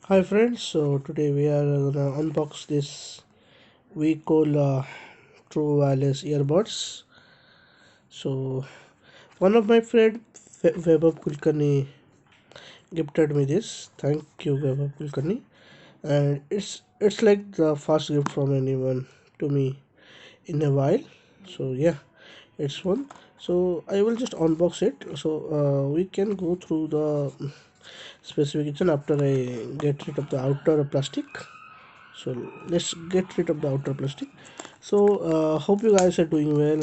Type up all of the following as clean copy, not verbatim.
Hi friends, so today we are gonna unbox this WeCool True Wireless earbuds. So one of my friend vaibhav kulkarni gifted me this. Thank you, vaibhav kulkarni. And it's like the first gift from anyone to me in a while. So yeah, it's fun. So I will just unbox it. So we can go through the specification after I get rid of the outer plastic. So let's get rid of the outer plastic. So hope you guys are doing well.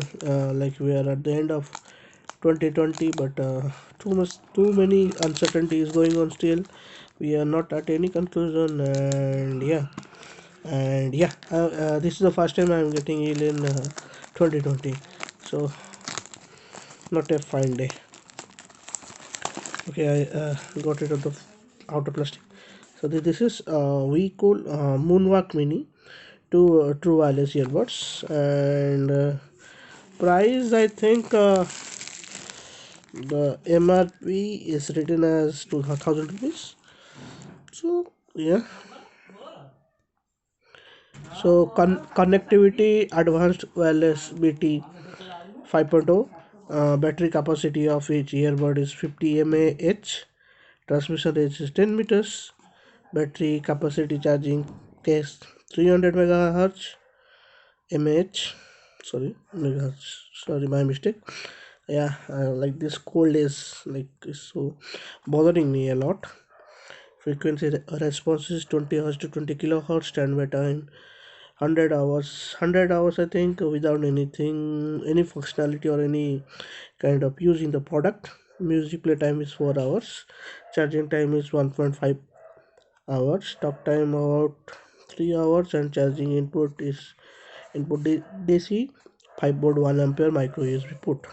Like we are at the end of 2020, but too many uncertainties going on still. We are not at any conclusion, and this is the first time I'm getting ill in 2020. So not a fine day. Okay, I got rid of the outer plastic. So this is WeCool Moonwalk Mini two true wireless earbuds, and price I think the MRP is written as 2000 rupees. So yeah, so connectivity advanced wireless BT 5.0, battery capacity of each earbud is 50 mAh, transmission range is 10 meters, battery capacity charging test 300 megahertz mAh, megahertz, sorry, my mistake. Yeah, like this cold is like is so bothering me a lot. Frequency response is 20 hertz to 20 kilohertz. Standby time 100 hours, 100 hours I think, without anything, any functionality or any kind of use in the product. Music play time is 4 hours. Charging time is 1.5 hours. Talk time about 3 hours, and charging input is input DC 5 volt 1 ampere micro USB port.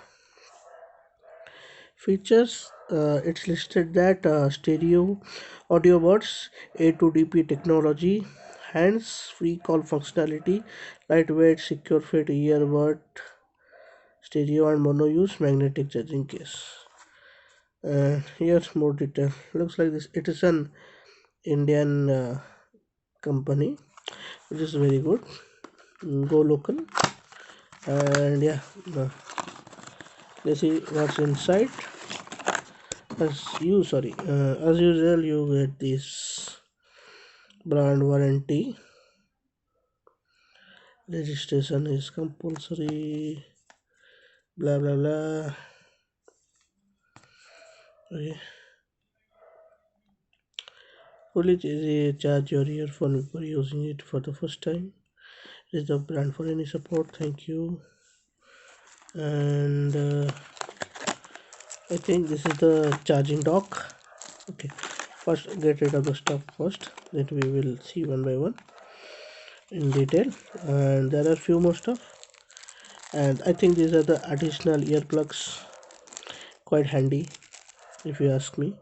Features, it's listed that stereo audio buds, A2DP technology, hands-free call functionality, lightweight secure fit earbud, stereo and mono use, magnetic charging case. Here's more detail. Looks like this. It is an Indian company, which is very good. Go local. And yeah, let's see what's inside. As usual, you get this brand warranty. Registration is compulsory. Blah blah blah. Okay. Fully easy, charge your earphone before using it for the first time. Is the brand for any support? Thank you. And I think this is the charging dock. Okay. First, get rid of the stuff first. That we will see one by one in detail. And there are few more stuff. And I think these are the additional earplugs. Quite handy, if you ask me.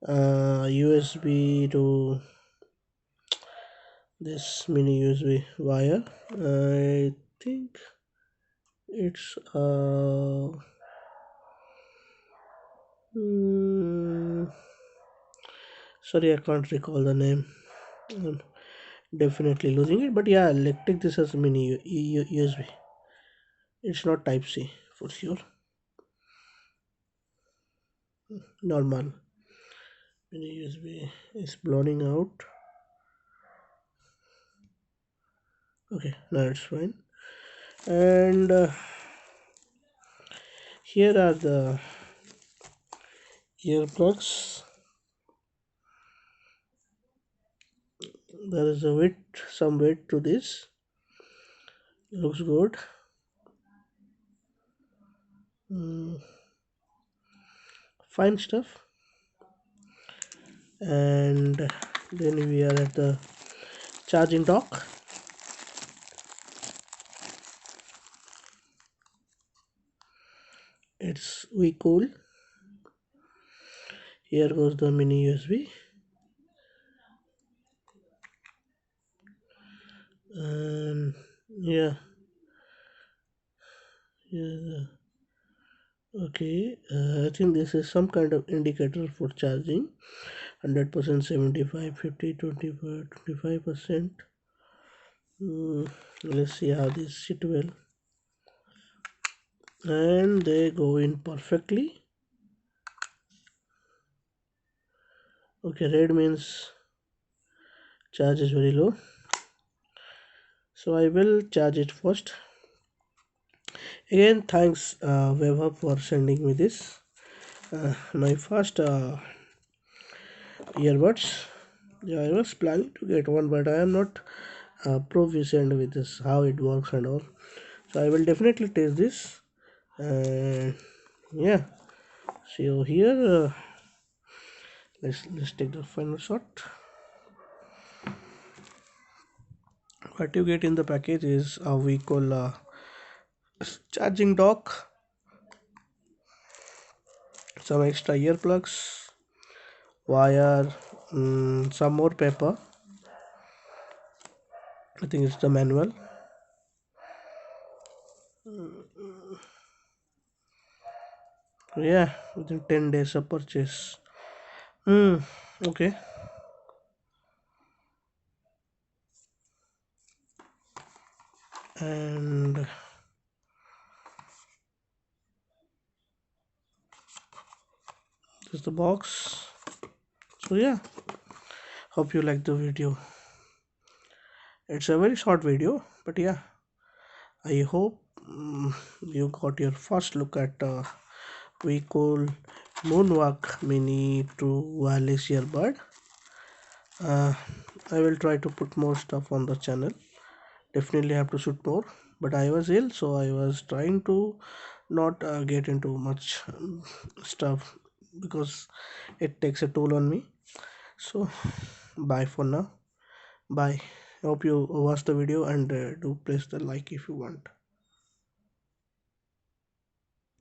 USB to this mini USB wire. I think it's mm, sorry, I can't recall the name. I'm definitely losing it, but yeah, electric. This is mini USB. It's not Type C for sure. Normal mini USB is blowing out. Okay, now it's fine. And here are the earplugs. There is a weight, some weight to this. Looks good. Mm, fine stuff. And then we are at the charging dock. It's WeCool. Here goes the mini USB. And yeah, yeah. Okay, I think this is some kind of indicator for charging. 100%, 75, 50, 25, 25%. Let's see how this shit will. And they go in perfectly. Okay, red means charge is very low. So I will charge it first. Again, thanks Vaibhav for sending me this. My first earbuds. Yeah, I was planning to get one, but I am not proficient with this, how it works and all. So I will definitely test this. And yeah, so here let's take the final shot. What you get in the package is a WeCool charging dock, some extra earplugs, wire, some more paper. I think it's the manual. Yeah, within 10 days of purchase. Okay. And this is the box. So yeah, hope you like the video. It's a very short video, but yeah, I hope you got your first look at WeCool Moonwalk Mini to wireless earbud. uh, I will try to put more stuff on the channel. Definitely have to shoot more, but I was ill, so I was trying to not get into much stuff because it takes a toll on me. So bye for now. Bye. Hope you watch the video and do press the like if you want.